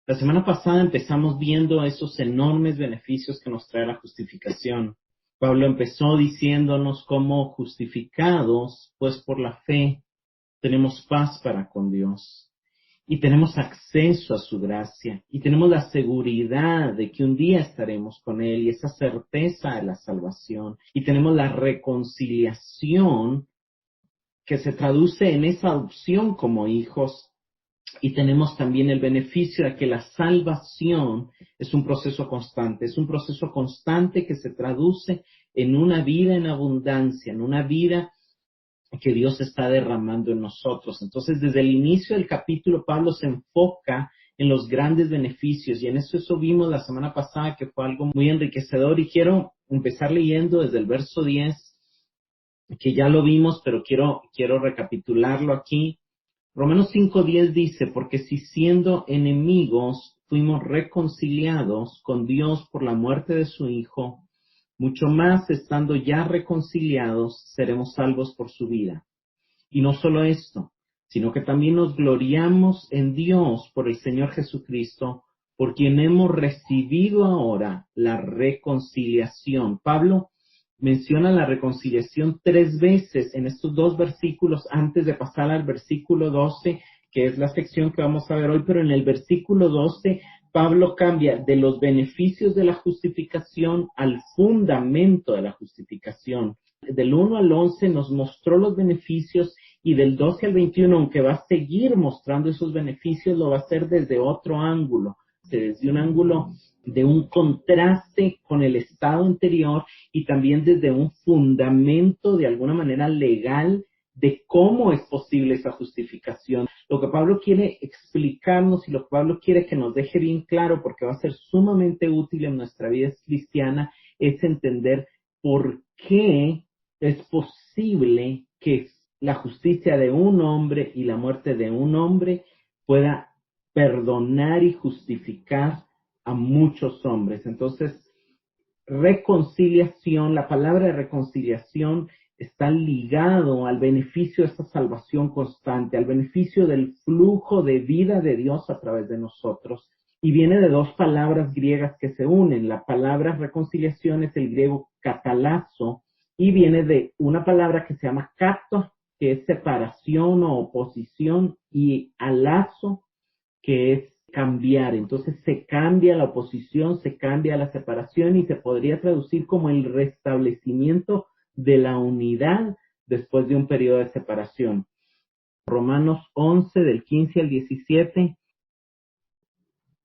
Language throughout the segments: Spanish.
La semana pasada empezamos viendo esos enormes beneficios que nos trae la justificación. Pablo empezó diciéndonos cómo justificados, pues por la fe, tenemos paz para con Dios y tenemos acceso a su gracia y tenemos la seguridad de que un día estaremos con Él y esa certeza de la salvación y tenemos la reconciliación que se traduce en esa adopción como hijos. Y tenemos también el beneficio de que la salvación es un proceso constante que se traduce en una vida en abundancia, en una vida que Dios está derramando en nosotros. Entonces, desde el inicio del capítulo, Pablo se enfoca en los grandes beneficios, y en eso vimos la semana pasada, que fue algo muy enriquecedor, y quiero empezar leyendo desde el verso 10, que ya lo vimos, pero quiero recapitularlo aquí. Romanos 5:10 dice, porque si siendo enemigos fuimos reconciliados con Dios por la muerte de su Hijo, mucho más estando ya reconciliados seremos salvos por su vida. Y no solo esto, sino que también nos gloriamos en Dios por el Señor Jesucristo, por quien hemos recibido ahora la reconciliación. Pablo menciona la reconciliación 3 veces en estos 2 versículos antes de pasar al versículo 12, que es la sección que vamos a ver hoy, pero en el versículo 12 Pablo cambia de los beneficios de la justificación al fundamento de la justificación. Del 1 al 11 nos mostró los beneficios y del 12 al 21, aunque va a seguir mostrando esos beneficios, lo va a hacer desde otro ángulo, desde un ángulo de un contraste con el estado anterior y también desde un fundamento de alguna manera legal de cómo es posible esa justificación. Lo que Pablo quiere explicarnos y lo que Pablo quiere que nos deje bien claro, porque va a ser sumamente útil en nuestra vida cristiana, es entender por qué es posible que la justicia de un hombre y la muerte de un hombre pueda perdonar y justificar a muchos hombres. Entonces, reconciliación, la palabra de reconciliación está ligado al beneficio de esta salvación constante, al beneficio del flujo de vida de Dios a través de nosotros. Y viene de 2 palabras griegas que se unen. La palabra reconciliación es el griego katalazo y viene de una palabra que se llama kato, que es separación o oposición, y alazo, que es cambiar. Entonces se cambia la oposición, se cambia la separación y se podría traducir como el restablecimiento de la unidad después de un periodo de separación. Romanos 11 del 15 al 17.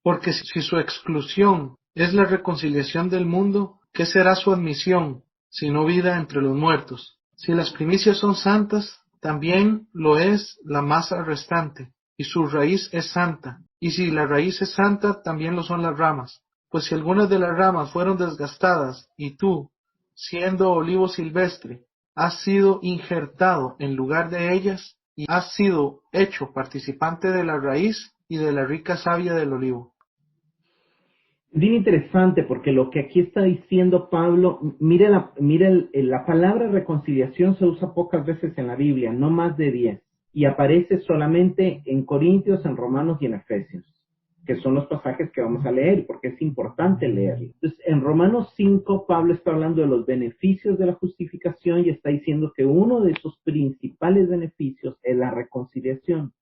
Porque si su exclusión es la reconciliación del mundo, ¿qué será su admisión, sino vida entre los muertos? Si las primicias son santas, también lo es la masa restante, y su raíz es santa. Y si la raíz es santa, también lo son las ramas. Pues si algunas de las ramas fueron desgastadas, y tú, siendo olivo silvestre, has sido injertado en lugar de ellas, y has sido hecho participante de la raíz y de la rica savia del olivo. Bien interesante, porque lo que aquí está diciendo Pablo, mire la palabra reconciliación se usa pocas veces en la Biblia, no más de 10, y aparece solamente en Corintios, en Romanos y en Efesios, que son los pasajes que vamos a leer, porque es importante leerlo. Entonces, en Romanos 5, Pablo está hablando de los beneficios de la justificación y está diciendo que uno de esos principales beneficios es la reconciliación.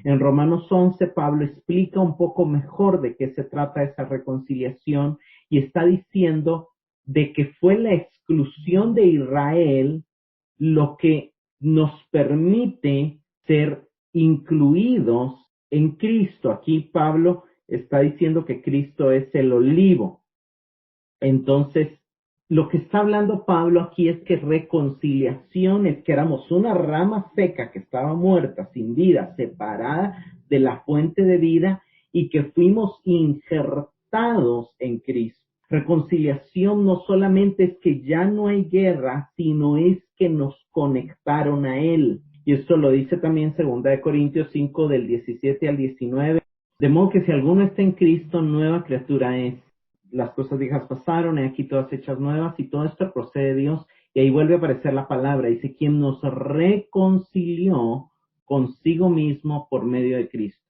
En Romanos 11, Pablo explica un poco mejor de qué se trata esa reconciliación y está diciendo de que fue la exclusión de Israel lo que nos permite ser incluidos en Cristo. Aquí Pablo está diciendo que Cristo es el olivo. Entonces, lo que está hablando Pablo aquí es que reconciliación es que éramos una rama seca que estaba muerta, sin vida, separada de la fuente de vida y que fuimos injertados en Cristo. Reconciliación no solamente es que ya no hay guerra, sino es que nos conectaron a Él. Y esto lo dice también 2 Corintios 5 del 17 al 19. De modo que si alguno está en Cristo, nueva criatura es. Las cosas viejas pasaron, y aquí todas hechas nuevas, y todo esto procede de Dios. Y ahí vuelve a aparecer la palabra, dice, quien nos reconcilió consigo mismo por medio de Cristo.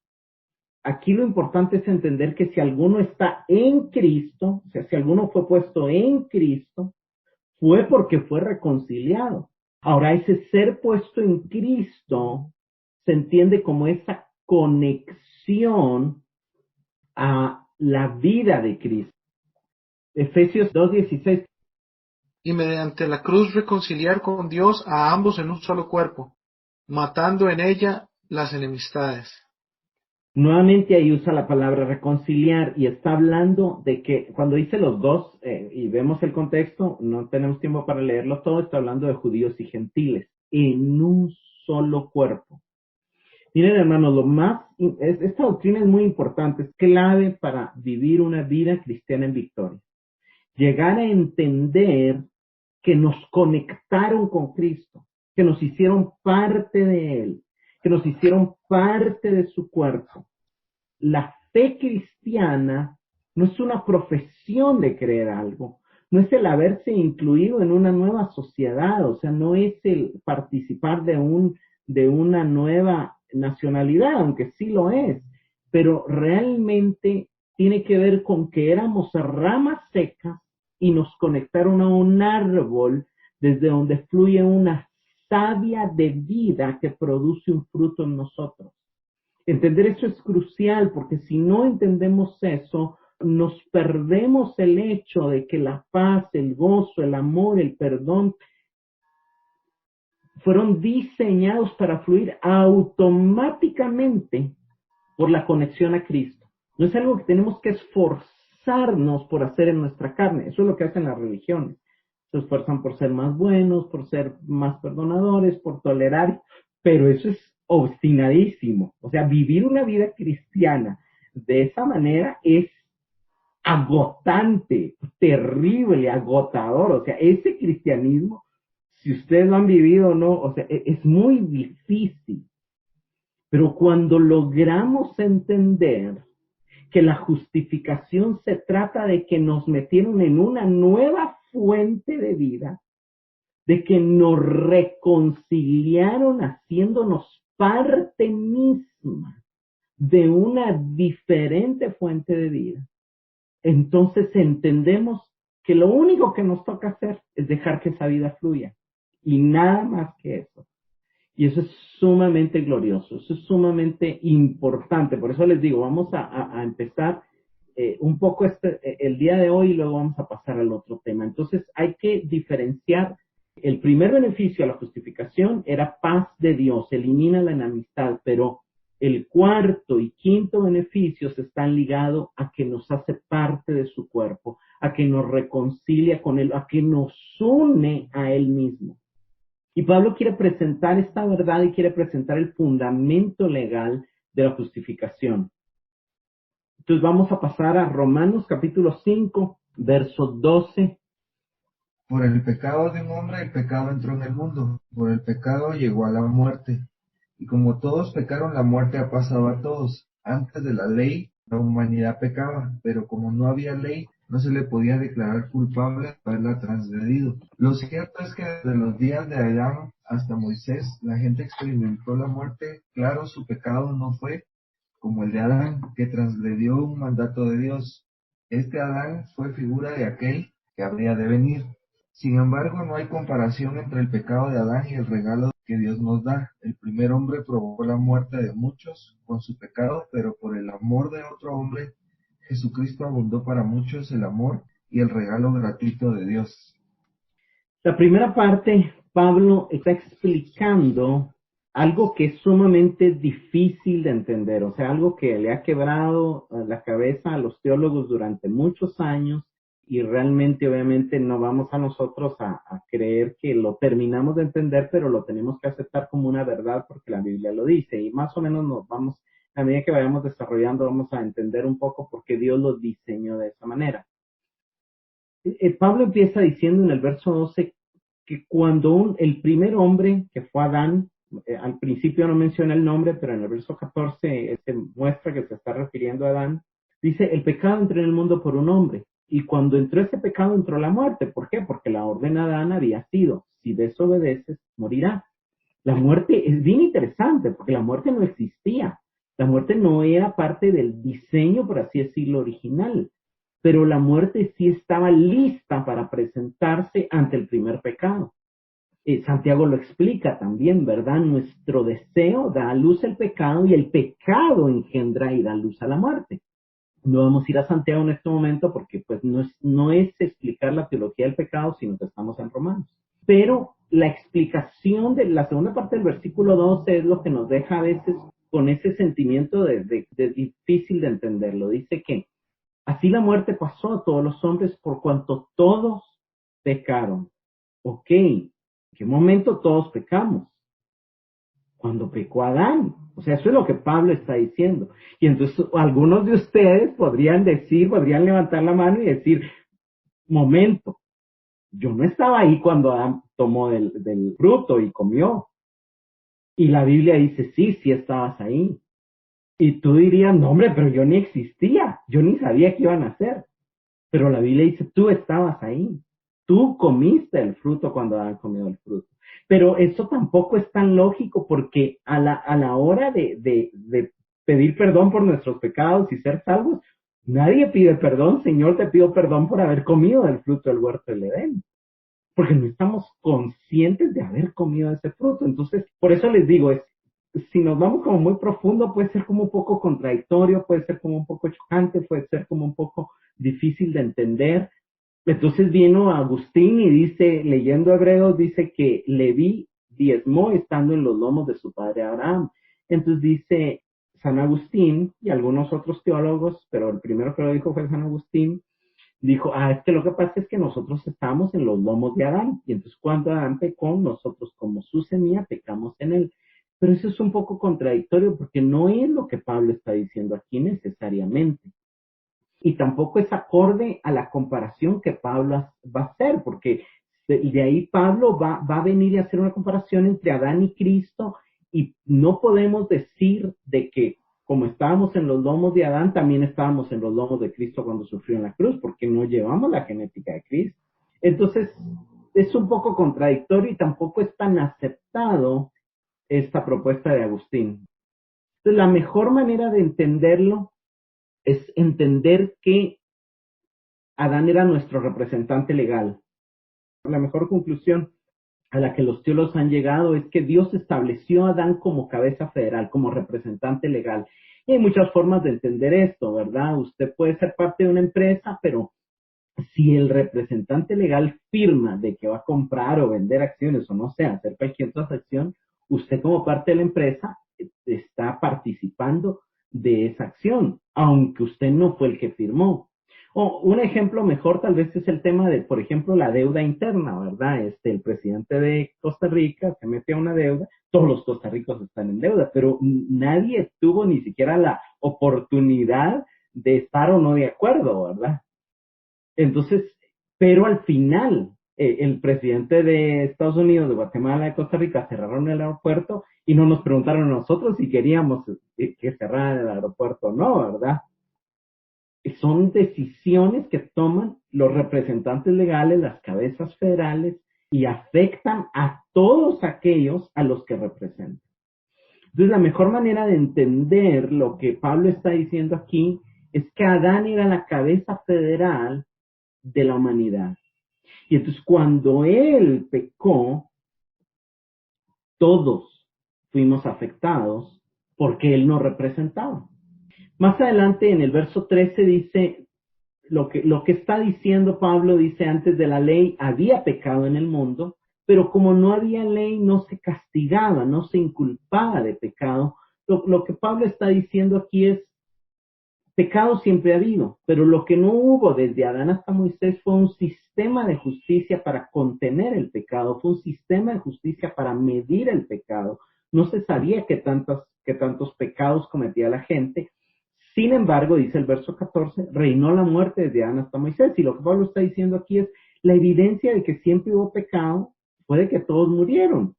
aquí lo importante es entender que si alguno está en Cristo, o sea, si alguno fue puesto en Cristo, fue porque fue reconciliado. Ahora, ese ser puesto en Cristo se entiende como esa conexión a la vida de Cristo. Efesios 2:16. Y mediante la cruz reconciliar con Dios a ambos en un solo cuerpo, matando en ella las enemistades. Nuevamente ahí usa la palabra reconciliar y está hablando de que cuando dice los dos, y vemos el contexto, no tenemos tiempo para leerlo todo, está hablando de judíos y gentiles en un solo cuerpo. Miren, hermanos, esta doctrina es muy importante, es clave para vivir una vida cristiana en victoria. Llegar a entender que nos conectaron con Cristo, que nos hicieron parte de Él, que nos hicieron parte de su cuerpo. La fe cristiana no es una profesión de creer algo, no es el haberse incluido en una nueva sociedad, o sea, no es el participar de una nueva nacionalidad, aunque sí lo es, pero realmente tiene que ver con que éramos ramas secas y nos conectaron a un árbol desde donde fluye una savia de vida que produce un fruto en nosotros. Entender eso es crucial porque si no entendemos eso, nos perdemos el hecho de que la paz, el gozo, el amor, el perdón fueron diseñados para fluir automáticamente por la conexión a Cristo. No es algo que tenemos que esforzarnos por hacer en nuestra carne. Eso es lo que hacen las religiones. Se esfuerzan por ser más buenos, por ser más perdonadores, por tolerar, pero eso es obstinadísimo. O sea, vivir una vida cristiana de esa manera es agotante, terrible, agotador. O sea, ese cristianismo, si ustedes lo han vivido o no, o sea, es muy difícil. Pero cuando logramos entender que la justificación se trata de que nos metieron en una nueva fuente de vida, de que nos reconciliaron haciéndonos parte misma de una diferente fuente de vida, entonces entendemos que lo único que nos toca hacer es dejar que esa vida fluya y nada más que eso. Y eso es sumamente glorioso, eso es sumamente importante. Por eso les digo, vamos a empezar un poco el día de hoy y luego vamos a pasar al otro tema. Entonces hay que diferenciar. El primer beneficio a la justificación era paz de Dios, elimina la enemistad, pero el cuarto y quinto beneficios están ligados a que nos hace parte de su cuerpo, a que nos reconcilia con Él, a que nos une a Él mismo. Y Pablo quiere presentar esta verdad y quiere presentar el fundamento legal de la justificación. Entonces vamos a pasar a Romanos capítulo 5, verso 12. Por el pecado de un hombre el pecado entró en el mundo, por el pecado llegó a la muerte. Y como todos pecaron, la muerte ha pasado a todos. Antes de la ley, la humanidad pecaba, pero como no había ley, no se le podía declarar culpable de haberla transgredido. Lo cierto es que desde los días de Adán hasta Moisés, la gente experimentó la muerte. Claro, su pecado no fue como el de Adán, que transgredió un mandato de Dios. Este Adán fue figura de aquel que habría de venir. Sin embargo, no hay comparación entre el pecado de Adán y el regalo que Dios nos da. El primer hombre provocó la muerte de muchos con su pecado, pero por el amor de otro hombre, Jesucristo abundó para muchos el amor y el regalo gratuito de Dios. La primera parte, Pablo está explicando algo que es sumamente difícil de entender, o sea, algo que le ha quebrado la cabeza a los teólogos durante muchos años y realmente, obviamente, no vamos a nosotros a creer que lo terminamos de entender, pero lo tenemos que aceptar como una verdad porque la Biblia lo dice y más o menos nos vamos, a medida que vayamos desarrollando, vamos a entender un poco por qué Dios lo diseñó de esa manera. Pablo empieza diciendo en el verso 12 que cuando el primer hombre, que fue Adán, al principio no menciona el nombre, pero en el verso 14 se muestra que se está refiriendo a Adán, dice, el pecado entró en el mundo por un hombre, y cuando entró ese pecado entró la muerte. ¿Por qué? Porque la orden de Adán había sido, si desobedeces, morirás. La muerte es bien interesante, porque la muerte no existía. La muerte no era parte del diseño, por así decirlo, original, pero la muerte sí estaba lista para presentarse ante el primer pecado. Santiago lo explica también, ¿verdad? Nuestro deseo da a luz el pecado y el pecado engendra y da luz a la muerte. No vamos a ir a Santiago en este momento porque pues no es explicar la teología del pecado, sino que estamos en Romanos. Pero la explicación de la segunda parte del versículo 12 es lo que nos deja a veces con ese sentimiento de difícil de entenderlo. Dice que así la muerte pasó a todos los hombres por cuanto todos pecaron. Ok, ¿en qué momento todos pecamos? Cuando pecó Adán. O sea, eso es lo que Pablo está diciendo. Y entonces algunos de ustedes podrían levantar la mano y decir, momento, yo no estaba ahí cuando Adán tomó del fruto y comió. Y la Biblia dice, sí, sí estabas ahí. Y tú dirías, no hombre, pero yo ni existía, yo ni sabía qué iban a hacer. Pero la Biblia dice, tú estabas ahí. Tú comiste el fruto cuando Adán comió el fruto. Pero eso tampoco es tan lógico porque a la hora de pedir perdón por nuestros pecados y ser salvos, nadie pide perdón. Señor, te pido perdón por haber comido del fruto del huerto del Edén. Porque no estamos conscientes de haber comido ese fruto. Entonces, por eso les digo, si nos vamos como muy profundo, puede ser como un poco contradictorio, puede ser como un poco chocante, puede ser como un poco difícil de entender. Entonces vino Agustín y dice, leyendo Hebreos, dice que Leví diezmó estando en los lomos de su padre Abraham. Entonces dice San Agustín y algunos otros teólogos, pero el primero que lo dijo fue San Agustín, dijo, es que lo que pasa es que nosotros estamos en los lomos de Adán, y entonces cuando Adán pecó, nosotros como su semilla pecamos en él. Pero eso es un poco contradictorio porque no es lo que Pablo está diciendo aquí necesariamente. Y tampoco es acorde a la comparación que Pablo va a hacer, porque de ahí Pablo va a venir y hacer una comparación entre Adán y Cristo, y no podemos decir de que como estábamos en los lomos de Adán, también estábamos en los lomos de Cristo cuando sufrió en la cruz, porque no llevamos la genética de Cristo. Entonces, es un poco contradictorio y tampoco es tan aceptado esta propuesta de Agustín. Entonces, la mejor manera de entenderlo es entender que Adán era nuestro representante legal. La mejor conclusión a la que los teólogos han llegado es que Dios estableció a Adán como cabeza federal, como representante legal. Y hay muchas formas de entender esto, ¿verdad? Usted puede ser parte de una empresa, pero si el representante legal firma de que va a comprar o vender acciones o no sé, hacer cualquier transacción, usted como parte de la empresa está participando de esa acción, aunque usted no fue el que firmó. O un ejemplo mejor tal vez es el tema de, por ejemplo, la deuda interna, ¿verdad? El presidente de Costa Rica se mete a una deuda, todos los costarricos están en deuda, pero nadie tuvo ni siquiera la oportunidad de estar o no de acuerdo, ¿verdad? Entonces, pero al final, el presidente de Estados Unidos, de Guatemala, de Costa Rica cerraron el aeropuerto y no nos preguntaron a nosotros si queríamos que cerraran el aeropuerto o no, ¿verdad? Son decisiones que toman los representantes legales, las cabezas federales, y afectan a todos aquellos a los que representan. Entonces, la mejor manera de entender lo que Pablo está diciendo aquí es que Adán era la cabeza federal de la humanidad. Y entonces cuando él pecó, todos fuimos afectados porque él nos representaba. Más adelante en el verso 13 dice, lo que está diciendo Pablo, dice, antes de la ley había pecado en el mundo, pero como no había ley, no se castigaba, no se inculpaba de pecado. Lo que Pablo está diciendo aquí es, pecado siempre ha habido, pero lo que no hubo desde Adán hasta Moisés fue un sistema de justicia para contener el pecado, fue un sistema de justicia para medir el pecado. No se sabía qué tantos pecados cometía la gente. Sin embargo, dice el verso 14, reinó la muerte desde Adán hasta Moisés. Y lo que Pablo está diciendo aquí es la evidencia de que siempre hubo pecado, fue que todos murieron.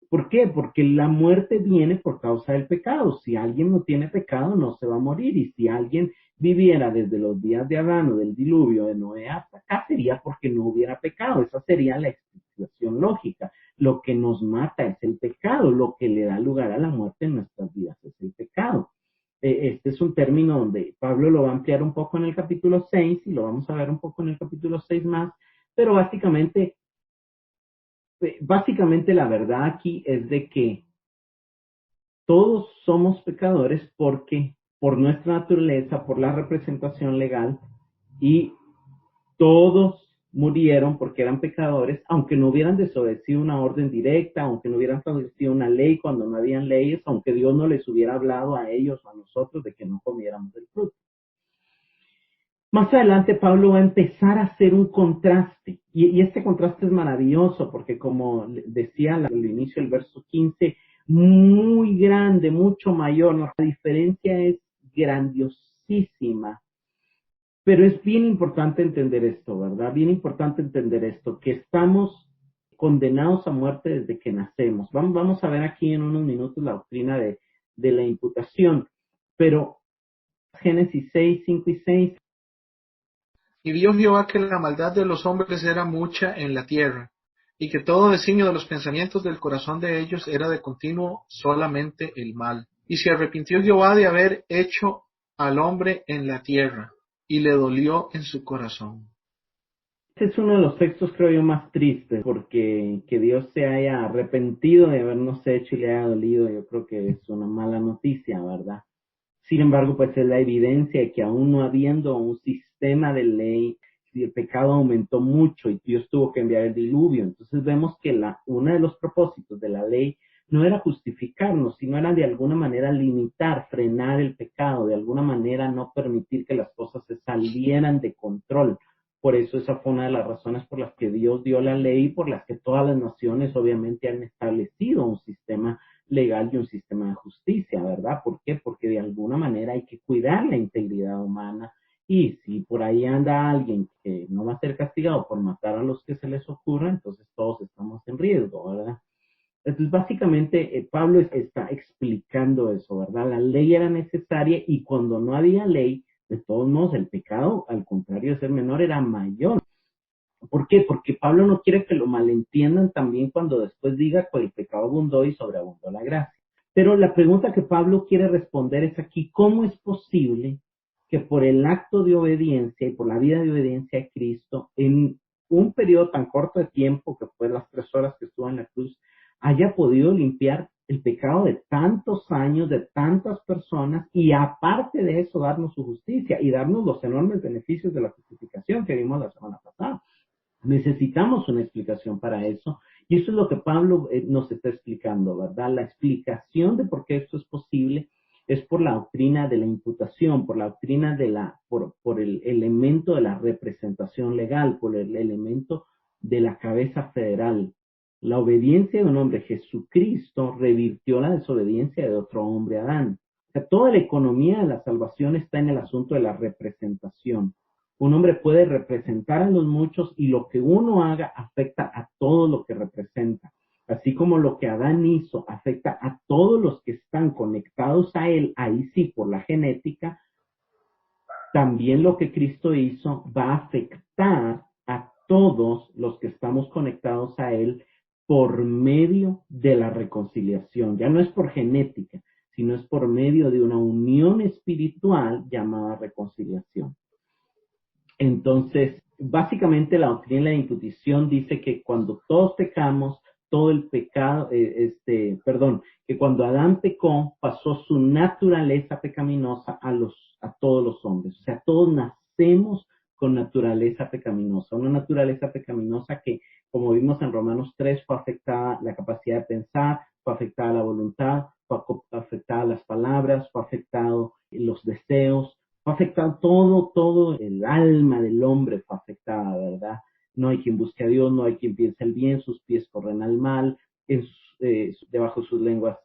¿Por qué? Porque la muerte viene por causa del pecado. Si alguien no tiene pecado, no se va a morir. Y si alguien viviera desde los días de Adán o del diluvio de Noé hasta acá, sería porque no hubiera pecado. Esa sería la explicación lógica. Lo que nos mata es el pecado. Lo que le da lugar a la muerte en nuestras vidas es el pecado. Este es un término donde Pablo lo va a ampliar un poco en el capítulo 6 y lo vamos a ver un poco en el capítulo 6 más, pero básicamente la verdad aquí es de que todos somos pecadores porque por nuestra naturaleza, por la representación legal, y todos murieron porque eran pecadores, aunque no hubieran desobedecido una orden directa, aunque no hubieran obedecido una ley cuando no habían leyes, aunque Dios no les hubiera hablado a ellos o a nosotros de que no comiéramos del fruto. Más adelante Pablo va a empezar a hacer un contraste, y este contraste es maravilloso porque, como decía al inicio del verso 15, muy grande, mucho mayor, ¿no? La diferencia es grandiosísima. Pero es bien importante entender esto, ¿verdad? Bien importante entender esto, que estamos condenados a muerte desde que nacemos. Vamos a ver aquí en unos minutos la doctrina de la imputación, pero Génesis 6, 5 y 6. Y vio Jehová que la maldad de los hombres era mucha en la tierra, y que todo designio de los pensamientos del corazón de ellos era de continuo solamente el mal. Y se arrepintió Jehová de haber hecho al hombre en la tierra, y le dolió en su corazón. Este es uno de los textos, creo yo, más tristes, porque que Dios se haya arrepentido de habernos hecho y le haya dolido, yo creo que es una mala noticia, ¿verdad? Sin embargo, pues es la evidencia de que aún no habiendo un sistema de ley, el pecado aumentó mucho y Dios tuvo que enviar el diluvio. Entonces vemos que uno de los propósitos de la ley no era justificarnos, sino era de alguna manera limitar, frenar el pecado, de alguna manera no permitir que las cosas se salieran de control. Por eso esa fue una de las razones por las que Dios dio la ley y por las que todas las naciones obviamente han establecido un sistema legal y un sistema de justicia, ¿verdad? ¿Por qué? Porque de alguna manera hay que cuidar la integridad humana, y si por ahí anda alguien que no va a ser castigado por matar a los que se les ocurra, entonces todos estamos en riesgo, ¿verdad? Entonces, básicamente, Pablo está explicando eso, ¿verdad? La ley era necesaria y cuando no había ley, de todos modos, el pecado, al contrario de ser menor, era mayor. ¿Por qué? Porque Pablo no quiere que lo malentiendan también cuando después diga que el pecado abundó y sobreabundó la gracia. Pero la pregunta que Pablo quiere responder es aquí: ¿cómo es posible que por el acto de obediencia y por la vida de obediencia a Cristo, en un periodo tan corto de tiempo, que fue las 3 horas que estuvo en la cruz, haya podido limpiar el pecado de tantos años, de tantas personas, y aparte de eso darnos su justicia y darnos los enormes beneficios de la justificación que vimos la semana pasada? Necesitamos una explicación para eso, y eso es lo que Pablo nos está explicando, ¿verdad? La explicación de por qué esto es posible es por la doctrina de la imputación, por la doctrina por el elemento de la representación legal, por el elemento de la cabeza federal. La obediencia de un hombre, Jesucristo, revirtió la desobediencia de otro hombre, Adán. O sea, toda la economía de la salvación está en el asunto de la representación. Un hombre puede representar a los muchos y lo que uno haga afecta a todo lo que representa. Así como lo que Adán hizo afecta a todos los que están conectados a él, ahí sí, por la genética, también lo que Cristo hizo va a afectar a todos los que estamos conectados a él por medio de la reconciliación. Ya no es por genética, sino es por medio de una unión espiritual llamada reconciliación. Entonces, básicamente la doctrina de la imputación dice que cuando todos pecamos, todo el pecado, que cuando Adán pecó, pasó su naturaleza pecaminosa a todos los hombres. O sea, todos nacemos con naturaleza pecaminosa. Una naturaleza pecaminosa que, como vimos en Romanos 3, fue afectada la capacidad de pensar, fue afectada la voluntad, fue afectada las palabras, fue afectado los deseos, fue afectado todo el alma del hombre fue afectada, ¿verdad? No hay quien busque a Dios, no hay quien piense el bien, sus pies corren al mal, debajo de sus lenguas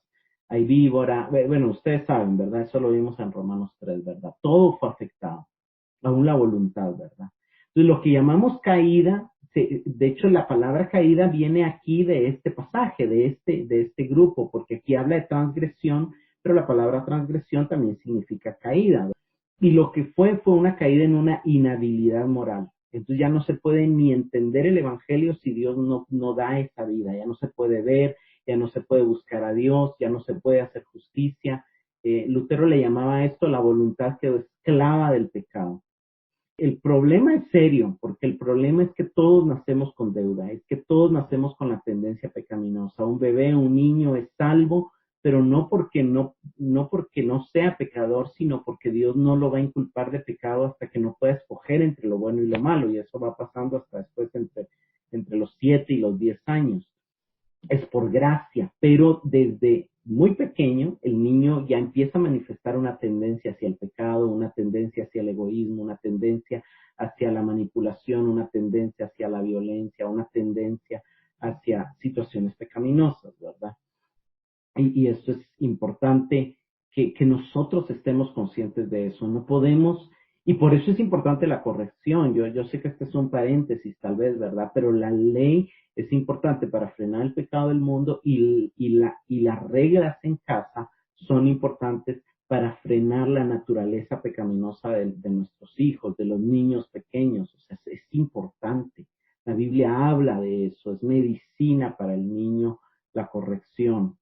hay víbora. Bueno, ustedes saben, ¿verdad? Eso lo vimos en Romanos 3, ¿verdad? Todo fue afectado, aún la voluntad, ¿verdad? Entonces, lo que llamamos caída, de hecho, la palabra caída viene aquí de este pasaje, de este grupo, porque aquí habla de transgresión, pero la palabra transgresión también significa caída, ¿verdad? Y lo que fue una caída en una inhabilidad moral. Entonces ya no se puede ni entender el evangelio si Dios no da esa vida, ya no se puede ver, ya no se puede buscar a Dios, ya no se puede hacer justicia. Lutero le llamaba a esto la voluntad quedó esclava del pecado. El problema es serio, porque el problema es que todos nacemos con deuda, es que todos nacemos con la tendencia pecaminosa. Un bebé, un niño es salvo, pero no porque no sea pecador, sino porque Dios no lo va a inculpar de pecado hasta que no pueda escoger entre lo bueno y lo malo, y eso va pasando hasta después entre los 7 y los 10 años. Es por gracia, pero desde muy pequeño el niño ya empieza a manifestar una tendencia hacia el pecado, una tendencia hacia el egoísmo, una tendencia hacia la manipulación, una tendencia hacia la violencia, una tendencia hacia situaciones pecaminosas, ¿verdad? Y esto es importante que nosotros estemos conscientes de eso. No podemos, y por eso es importante la corrección. Yo sé que este es un paréntesis tal vez, ¿verdad? Pero la ley es importante para frenar el pecado del mundo y las reglas en casa son importantes para frenar la naturaleza pecaminosa de nuestros hijos, de los niños pequeños. O sea, es importante. La Biblia habla de eso, es medicina para el niño la corrección.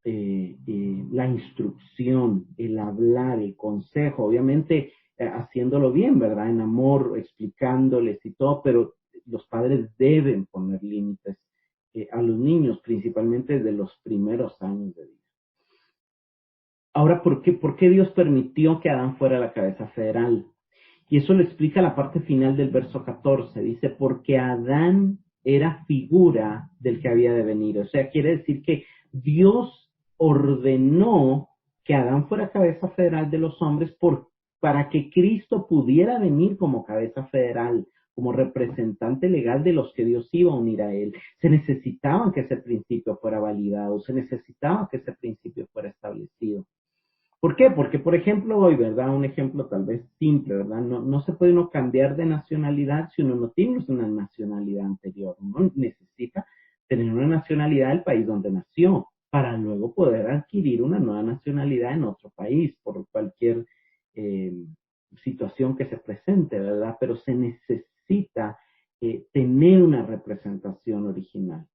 La instrucción, el hablar, el consejo, obviamente haciéndolo bien, ¿verdad? En amor, explicándoles y todo, pero los padres deben poner límites a los niños, principalmente desde los primeros años de vida. Ahora, ¿por qué Dios permitió que Adán fuera la cabeza federal? Y eso lo explica la parte final del verso 14. Dice, porque Adán era figura del que había de venir. O sea, quiere decir que Dios ordenó que Adán fuera cabeza federal de los hombres para que Cristo pudiera venir como cabeza federal, como representante legal de los que Dios iba a unir a él. Se necesitaba que ese principio fuera validado, se necesitaba que ese principio fuera establecido. ¿Por qué? Porque, por ejemplo, hoy, ¿verdad? Un ejemplo tal vez simple, ¿verdad? No se puede uno cambiar de nacionalidad si uno no tiene una nacionalidad anterior. Uno necesita tener una nacionalidad del país donde nació para luego poder adquirir una nueva nacionalidad en otro país por cualquier situación que se presente, ¿verdad? Pero se necesita tener una representación original.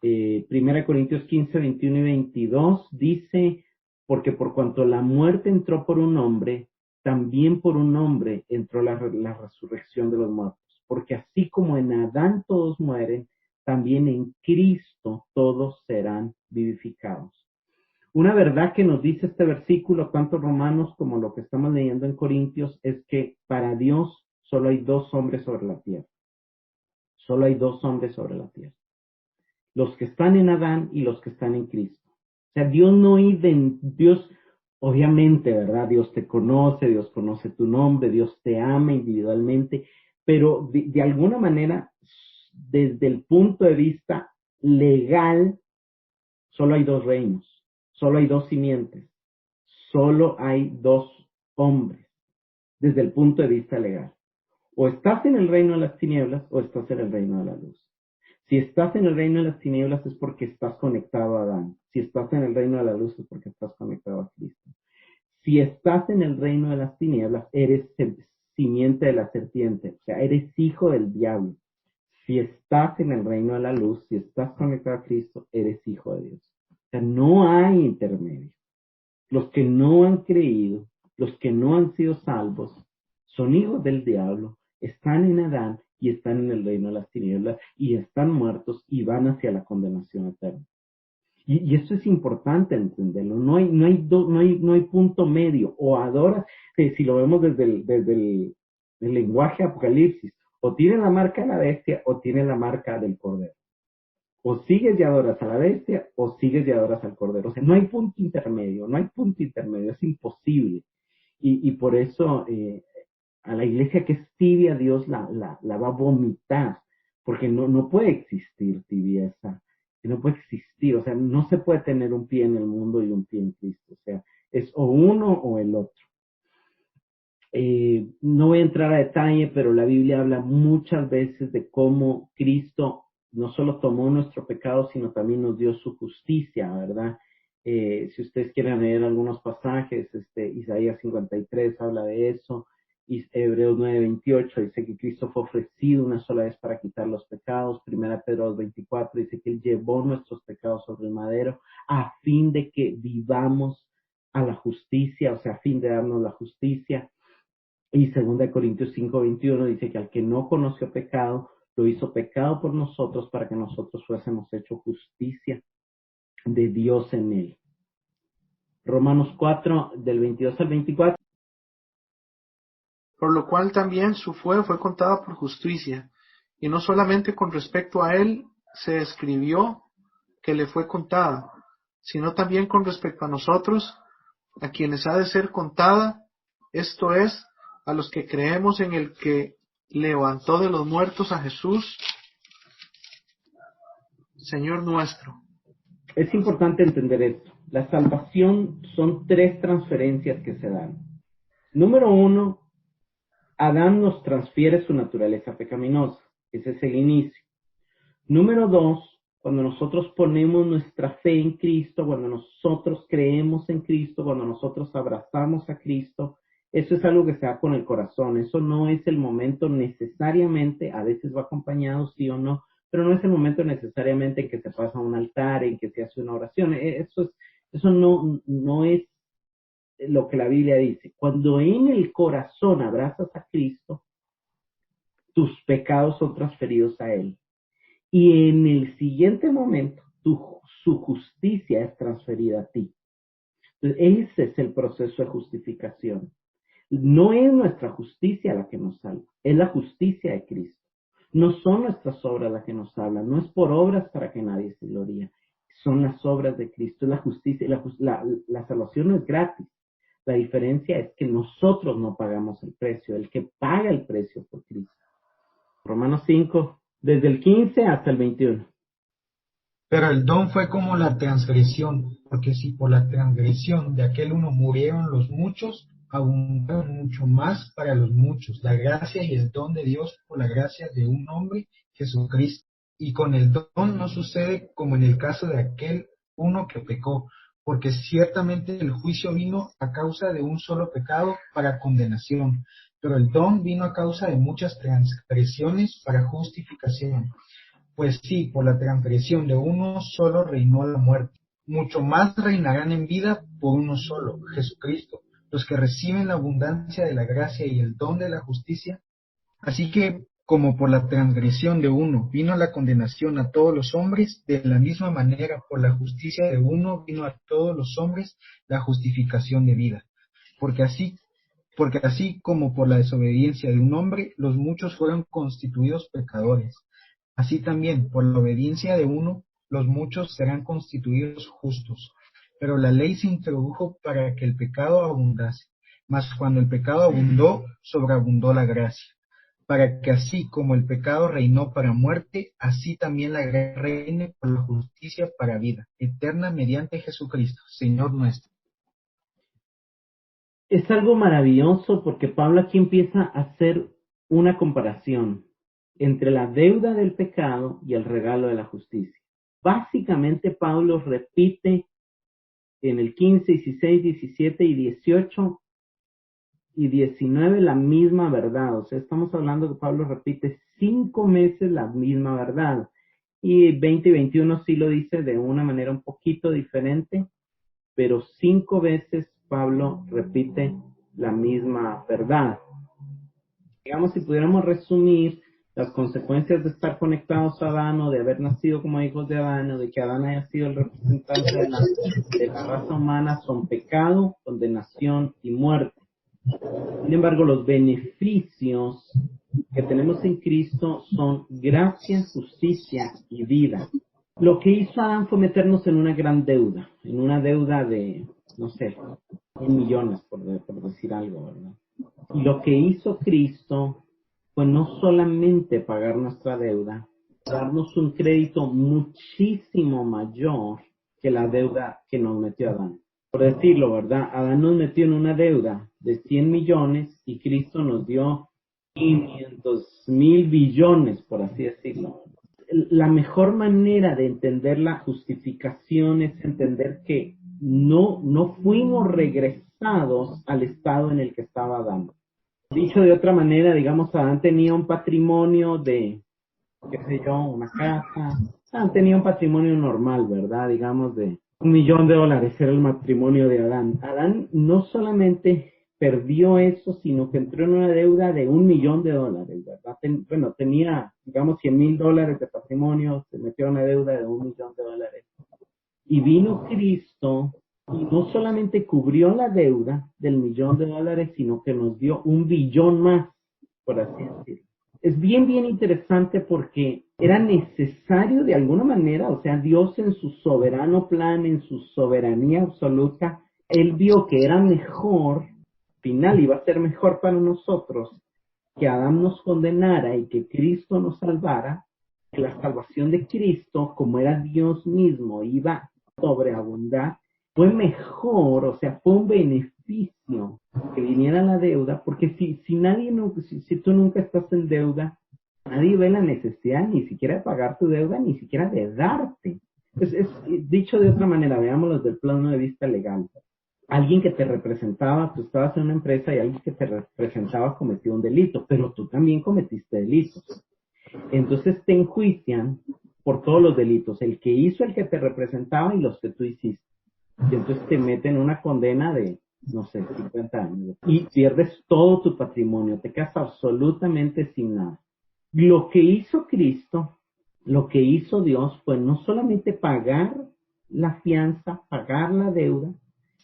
1 Corintios 15, 21 y 22 dice, porque por cuanto la muerte entró por un hombre, también por un hombre entró la resurrección de los muertos. Porque así como en Adán todos mueren, también en Cristo todos serán vivificados. Una verdad que nos dice este versículo, tanto Romanos como lo que estamos leyendo en Corintios, es que para Dios solo hay dos hombres sobre la tierra. Solo hay dos hombres sobre la tierra. Los que están en Adán y los que están en Cristo. O sea, Dios, obviamente, ¿verdad? Dios te conoce, Dios conoce tu nombre, Dios te ama individualmente, pero de alguna manera, desde el punto de vista legal, solo hay dos reinos, solo hay dos simientes, solo hay dos hombres, desde el punto de vista legal. O estás en el reino de las tinieblas o estás en el reino de la luz. Si estás en el reino de las tinieblas es porque estás conectado a Adán. Si estás en el reino de la luz es porque estás conectado a Cristo. Si estás en el reino de las tinieblas, eres simiente de la serpiente, o sea, eres hijo del diablo. Si estás en el reino de la luz, si estás conectado a Cristo, eres hijo de Dios. O sea, no hay intermedio. Los que no han creído, los que no han sido salvos, son hijos del diablo, están en Adán y están en el reino de las tinieblas y están muertos y van hacia la condenación eterna. Y esto es importante entenderlo. No hay punto medio. O adoras, si lo vemos desde el lenguaje apocalipsis, o tiene la marca de la bestia o tiene la marca del cordero. O sigues y adoras a la bestia o sigues y adoras al cordero. O sea, no hay punto intermedio, es imposible. Y por eso a la iglesia que es tibia, Dios la va a vomitar, porque no puede existir tibieza, no puede existir, o sea, no se puede tener un pie en el mundo y un pie en Cristo, o sea, es o uno o el otro. No voy a entrar a detalle, pero la Biblia habla muchas veces de cómo Cristo no solo tomó nuestro pecado, sino también nos dio su justicia, ¿verdad? Si ustedes quieren leer algunos pasajes, Isaías 53 habla de eso, y Hebreos 9:28 dice que Cristo fue ofrecido una sola vez para quitar los pecados, 1 Pedro 2:24 dice que Él llevó nuestros pecados sobre el madero a fin de que vivamos a la justicia, o sea, a fin de darnos la justicia. Y 2 Corintios 5:21 dice que al que no conoció pecado, lo hizo pecado por nosotros para que nosotros fuésemos hecho justicia de Dios en él. Romanos 4, del 22 al 24. Por lo cual también su fe fue contada por justicia, y no solamente con respecto a él se escribió que le fue contada, sino también con respecto a nosotros, a quienes ha de ser contada, esto es, a los que creemos en el que levantó de los muertos a Jesús, Señor nuestro. Es importante entender esto. La salvación son 3 transferencias que se dan. Número 1, Adán nos transfiere su naturaleza pecaminosa. Ese es el inicio. Número 2, cuando nosotros ponemos nuestra fe en Cristo, cuando nosotros creemos en Cristo, cuando nosotros abrazamos a Cristo, eso es algo que se da con el corazón. Eso no es el momento necesariamente, a veces va acompañado sí o no, pero no es el momento necesariamente en que se pasa a un altar, en que se hace una oración. Eso no es lo que la Biblia dice. Cuando en el corazón abrazas a Cristo, tus pecados son transferidos a Él. Y en el siguiente momento, su justicia es transferida a ti. Entonces, ese es el proceso de justificación. No es nuestra justicia la que nos salva, es la justicia de Cristo. No son nuestras obras las que nos salvan, no es por obras para que nadie se gloríe. Son las obras de Cristo, es la justicia. La salvación no es gratis. La diferencia es que nosotros no pagamos el precio, el que paga el precio por Cristo. Romanos 5, desde el 15 hasta el 21. Pero el don fue como la transgresión, porque si por la transgresión de aquel uno murieron los muchos, abundaron mucho más para los muchos la gracia y el don de Dios por la gracia de un hombre, Jesucristo. Y con el don no sucede como en el caso de aquel uno que pecó, porque ciertamente el juicio vino a causa de un solo pecado para condenación, pero el don vino a causa de muchas transgresiones para justificación. Pues sí, por la transgresión de uno solo reinó la muerte, mucho más reinarán en vida por uno solo, Jesucristo, los que reciben la abundancia de la gracia y el don de la justicia. Así que, como por la transgresión de uno vino la condenación a todos los hombres, de la misma manera por la justicia de uno vino a todos los hombres la justificación de vida. Porque así como por la desobediencia de un hombre, los muchos fueron constituidos pecadores, así también por la obediencia de uno, los muchos serán constituidos justos. Pero la ley se introdujo para que el pecado abundase, mas cuando el pecado abundó, sobreabundó la gracia, para que así como el pecado reinó para muerte, así también la gracia reine por la justicia para vida eterna mediante Jesucristo, Señor nuestro. Es algo maravilloso porque Pablo aquí empieza a hacer una comparación entre la deuda del pecado y el regalo de la justicia. Básicamente Pablo repite en el 15, 16, 17 y 18 y 19 la misma verdad. O sea, estamos hablando que Pablo repite 5 meses la misma verdad. Y 20 y 21 sí lo dice de una manera un poquito diferente, pero 5 veces Pablo repite la misma verdad. Digamos, si pudiéramos resumir las consecuencias de estar conectados a Adán o de haber nacido como hijos de Adán o de que Adán haya sido el representante de la raza humana son pecado, condenación y muerte. Sin embargo, los beneficios que tenemos en Cristo son gracia, justicia y vida. Lo que hizo Adán fue meternos en una gran deuda, en una deuda de, no sé, 100 millones, por decir algo, ¿verdad? Y lo que hizo Cristo fue no solamente pagar nuestra deuda, darnos un crédito muchísimo mayor que la deuda que nos metió Adán. Por decirlo, ¿verdad? Adán nos metió en una deuda de 100 millones y Cristo nos dio 500,000 billones, por así decirlo. La mejor manera de entender la justificación es entender que no fuimos regresados al estado en el que estaba Adán. Dicho de otra manera, digamos, Adán tenía un patrimonio de, qué sé yo, una casa. Adán tenía un patrimonio normal, ¿verdad? Digamos, de $1,000,000 era el matrimonio de Adán. Adán no solamente perdió eso, sino que entró en una deuda de $1,000,000, ¿verdad? Tenía, digamos, $100,000 de patrimonio, se metió en una deuda de $1,000,000. Y vino Cristo y no solamente cubrió la deuda del $1,000,000, sino que nos dio 1,000,000,000 más, por así decirlo. Es bien, bien interesante porque era necesario de alguna manera, o sea, Dios en su soberano plan, en su soberanía absoluta, Él vio que era mejor, final iba a ser mejor para nosotros, que Adán nos condenara y que Cristo nos salvara, que la salvación de Cristo, como era Dios mismo, iba a sobreabundar, fue mejor, o sea, fue un beneficio que viniera la deuda, porque si nadie, si tú nunca estás en deuda, nadie ve la necesidad ni siquiera de pagar tu deuda, ni siquiera de darte. Es dicho de otra manera, veámoslo desde el plano de vista legal. Alguien que te representaba, tú estabas en una empresa y alguien que te representaba cometió un delito, pero tú también cometiste delitos. Entonces te enjuician por todos los delitos, el que hizo el que te representaba y los que tú hiciste. Y entonces te meten una condena de, no sé, 50 años. Y pierdes todo tu patrimonio, te quedas absolutamente sin nada. Lo que hizo Cristo, lo que hizo Dios fue no solamente pagar la fianza, pagar la deuda,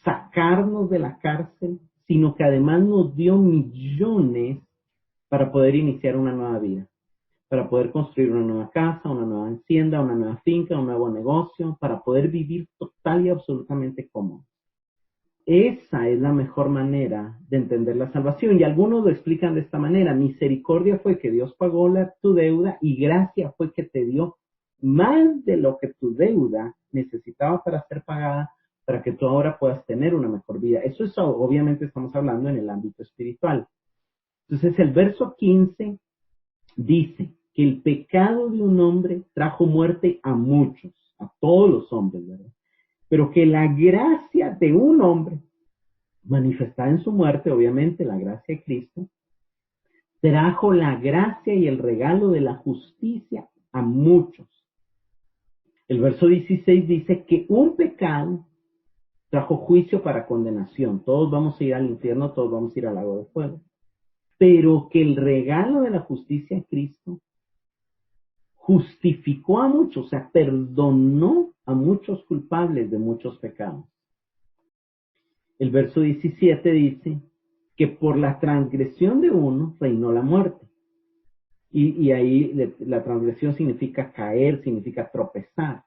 sacarnos de la cárcel, sino que además nos dio millones para poder iniciar una nueva vida, para poder construir una nueva casa, una nueva hacienda, una nueva finca, un nuevo negocio, para poder vivir total y absolutamente cómodo. Esa es la mejor manera de entender la salvación. Y algunos lo explican de esta manera. Misericordia fue que Dios pagó tu deuda y gracia fue que te dio más de lo que tu deuda necesitaba para ser pagada, para que tú ahora puedas tener una mejor vida. Eso es, obviamente estamos hablando en el ámbito espiritual. Entonces el verso 15 dice que el pecado de un hombre trajo muerte a muchos, a todos los hombres, ¿verdad? Pero que la gracia de un hombre, manifestada en su muerte, obviamente la gracia de Cristo, trajo la gracia y el regalo de la justicia a muchos. El verso 16 dice que un pecado trajo juicio para condenación. Todos vamos a ir al infierno, todos vamos a ir al lago de fuego. Pero que el regalo de la justicia de Cristo justificó a muchos, o sea, perdonó a muchos culpables de muchos pecados. El verso 17 dice que por la transgresión de uno reinó la muerte. Y ahí la transgresión significa caer, significa tropezar.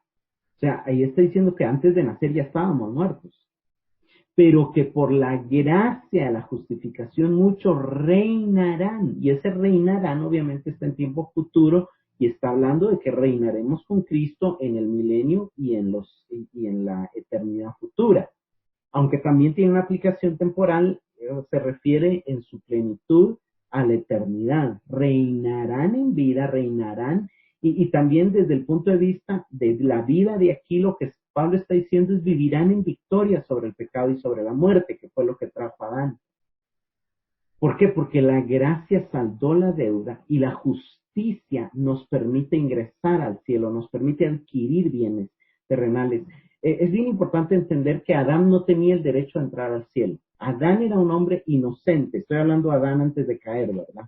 O sea, ahí está diciendo que antes de nacer ya estábamos muertos. Pero que por la gracia de la justificación muchos reinarán. Y ese reinarán obviamente está en tiempo futuro y está hablando de que reinaremos con Cristo en el milenio y en la eternidad futura. Aunque también tiene una aplicación temporal, se refiere en su plenitud a la eternidad. Reinarán en vida, reinarán, y también desde el punto de vista de la vida de aquí, lo que Pablo está diciendo es vivirán en victoria sobre el pecado y sobre la muerte, que fue lo que trajo Adán. ¿Por qué? Porque la gracia saldó la deuda y la justicia nos permite ingresar al cielo, nos permite adquirir bienes terrenales. Es bien importante entender que Adán no tenía el derecho a entrar al cielo. Adán era un hombre inocente. Estoy hablando de Adán antes de caer, ¿verdad?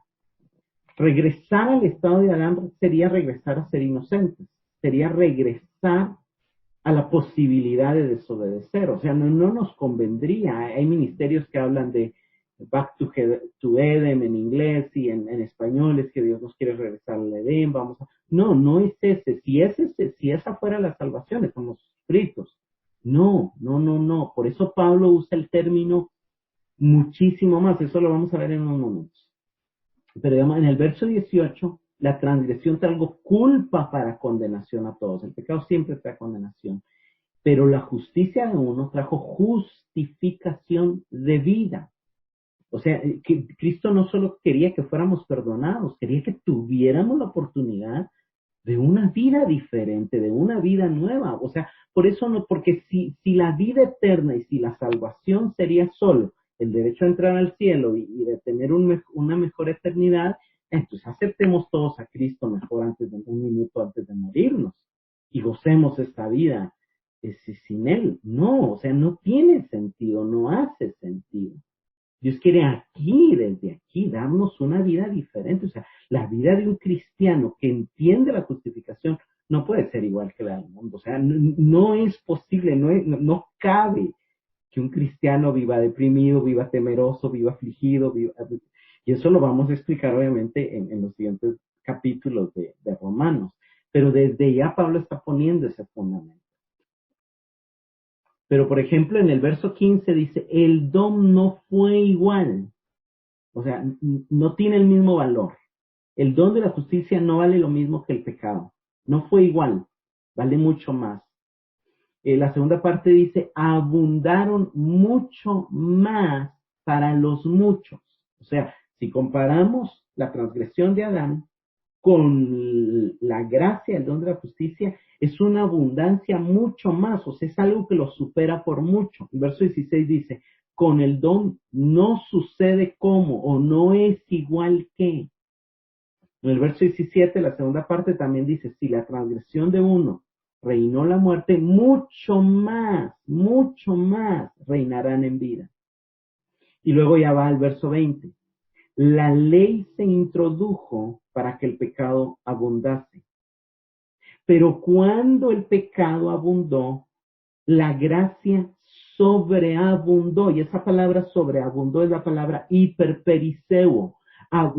Regresar al estado de Adán sería regresar a ser inocentes. Sería regresar a la posibilidad de desobedecer. O sea, no nos convendría. Hay ministerios que hablan de back to Eden en inglés y en español es que Dios nos quiere regresar al Edén. No es ese. Si esa fuera la salvación, estamos fritos. No. Por eso Pablo usa el término muchísimo más. Eso lo vamos a ver en unos momentos. Pero digamos, en el verso 18, la transgresión trajo culpa para condenación a todos. El pecado siempre trae condenación. Pero la justicia de uno trajo justificación de vida. O sea, que Cristo no solo quería que fuéramos perdonados, quería que tuviéramos la oportunidad de una vida diferente, de una vida nueva. O sea, por eso no, porque si la vida eterna y si la salvación sería solo el derecho a entrar al cielo y de tener una mejor eternidad, entonces aceptemos todos a Cristo mejor un minuto antes de morirnos y gocemos esta vida sin Él. No, o sea, no tiene sentido, no hace sentido. Dios quiere desde aquí, darnos una vida diferente. O sea, la vida de un cristiano que entiende la justificación no puede ser igual que la del mundo. O sea, no es posible, no cabe que un cristiano viva deprimido, viva temeroso, viva afligido, y eso lo vamos a explicar obviamente en los siguientes capítulos de Romanos. Pero desde ya Pablo está poniendo ese fundamento. Pero, por ejemplo, en el verso 15 dice, el don no fue igual. O sea, no tiene el mismo valor. El don de la justicia no vale lo mismo que el pecado. No fue igual, vale mucho más. La segunda parte dice, abundaron mucho más para los muchos. O sea, si comparamos la transgresión de Adán con la gracia, el don de la justicia, es una abundancia mucho más, o sea, es algo que lo supera por mucho. El verso 16 dice, con el don no sucede como, o no es igual que. En el verso 17, la segunda parte también dice, si la transgresión de uno reinó la muerte, mucho más reinarán en vida. Y luego ya va al verso 20. La ley se introdujo para que el pecado abundase. Pero cuando el pecado abundó, la gracia sobreabundó. Y esa palabra sobreabundó es la palabra hiperpericeo,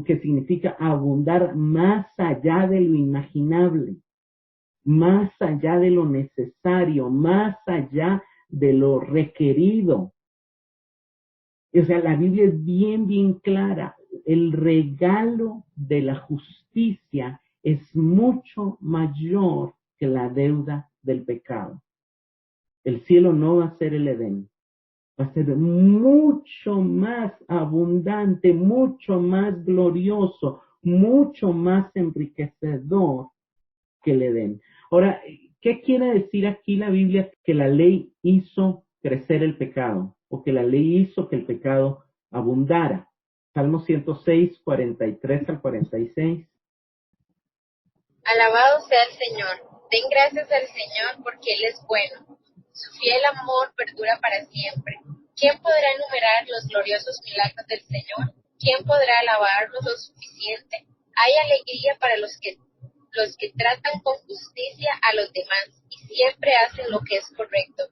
que significa abundar más allá de lo imaginable, más allá de lo necesario, más allá de lo requerido. O sea, la Biblia es bien clara. El regalo de la justicia es mucho mayor que la deuda del pecado. El cielo no va a ser el Edén, va a ser mucho más abundante, mucho más glorioso, mucho más enriquecedor que el Edén. Ahora, ¿qué quiere decir aquí la Biblia? Que la ley hizo crecer el pecado, o que la ley hizo que el pecado abundara. Salmo 106, 43 al 46. Alabado sea el Señor. Den gracias al Señor porque Él es bueno. Su fiel amor perdura para siempre. ¿Quién podrá enumerar los gloriosos milagros del Señor? ¿Quién podrá alabarlos lo suficiente? Hay alegría para los que tratan con justicia a los demás y siempre hacen lo que es correcto.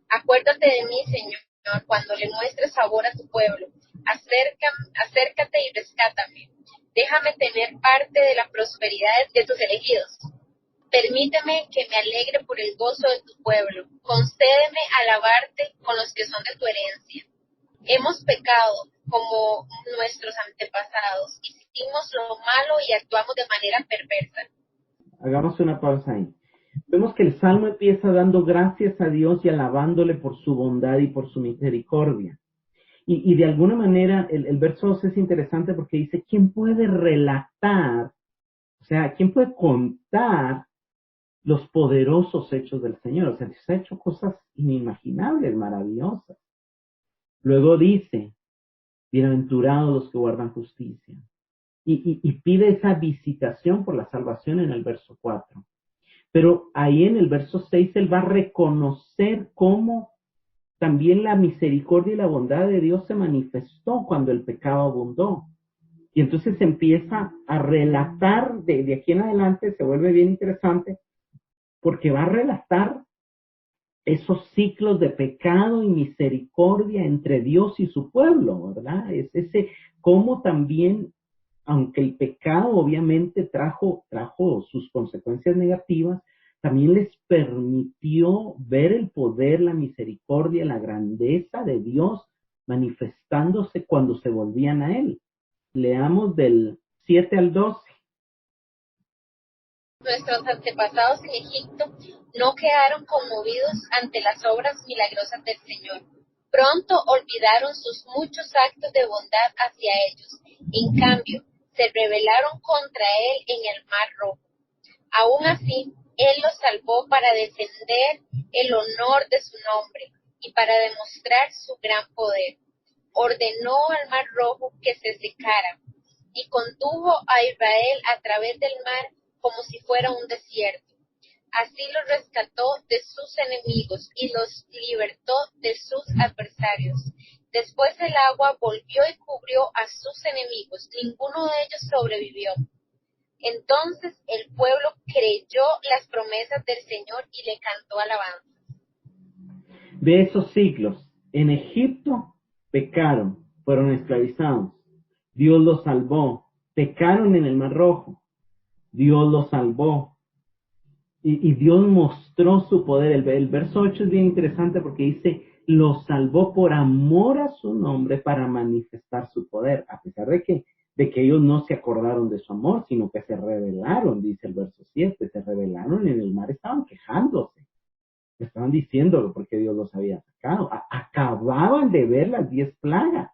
Acuérdate de mí, Señor, cuando le muestres favor a tu pueblo. Acércate y rescátame. Déjame tener parte de la prosperidad de tus elegidos. Permíteme que me alegre por el gozo de tu pueblo. Concédeme alabarte con los que son de tu herencia. Hemos pecado como nuestros antepasados, hicimos lo malo y actuamos de manera perversa. Hagamos una pausa ahí. Vemos que el Salmo empieza dando gracias a Dios y alabándole por su bondad y por su misericordia. Y de alguna manera el verso 2 es interesante porque dice, ¿quién puede relatar? O sea, ¿quién puede contar los poderosos hechos del Señor? O sea, Dios ha hecho cosas inimaginables, maravillosas. Luego dice, bienaventurados los que guardan justicia. Y pide esa visitación por la salvación en el verso 4. Pero ahí en el verso 6 él va a reconocer cómo también la misericordia y la bondad de Dios se manifestó cuando el pecado abundó. Y entonces empieza a relatar, de aquí en adelante se vuelve bien interesante, porque va a relatar esos ciclos de pecado y misericordia entre Dios y su pueblo, ¿verdad? Es ese, cómo también, aunque el pecado obviamente trajo sus consecuencias negativas, también les permitió ver el poder, la misericordia, la grandeza de Dios manifestándose cuando se volvían a Él. Leamos del 7 al 12. Nuestros antepasados en Egipto no quedaron conmovidos ante las obras milagrosas del Señor. Pronto olvidaron sus muchos actos de bondad hacia ellos. En cambio, se rebelaron contra Él en el Mar Rojo. Aún así, Él los salvó para defender el honor de su nombre y para demostrar su gran poder. Ordenó al Mar Rojo que se secara y condujo a Israel a través del mar como si fuera un desierto. Así los rescató de sus enemigos y los libertó de sus adversarios. Después el agua volvió y cubrió a sus enemigos. Ninguno de ellos sobrevivió. Entonces el pueblo creyó las promesas del Señor y le cantó alabanza. De esos siglos, en Egipto pecaron, fueron esclavizados. Dios los salvó. Pecaron en el Mar Rojo. Dios los salvó. Y Dios mostró su poder. El verso 8 es bien interesante porque dice, los salvó por amor a su nombre para manifestar su poder, a pesar de que ellos no se acordaron de su amor, sino que se rebelaron, dice el verso 7, se rebelaron en el mar, estaban quejándose, estaban diciéndolo porque Dios los había sacado, acababan de ver las 10 plagas,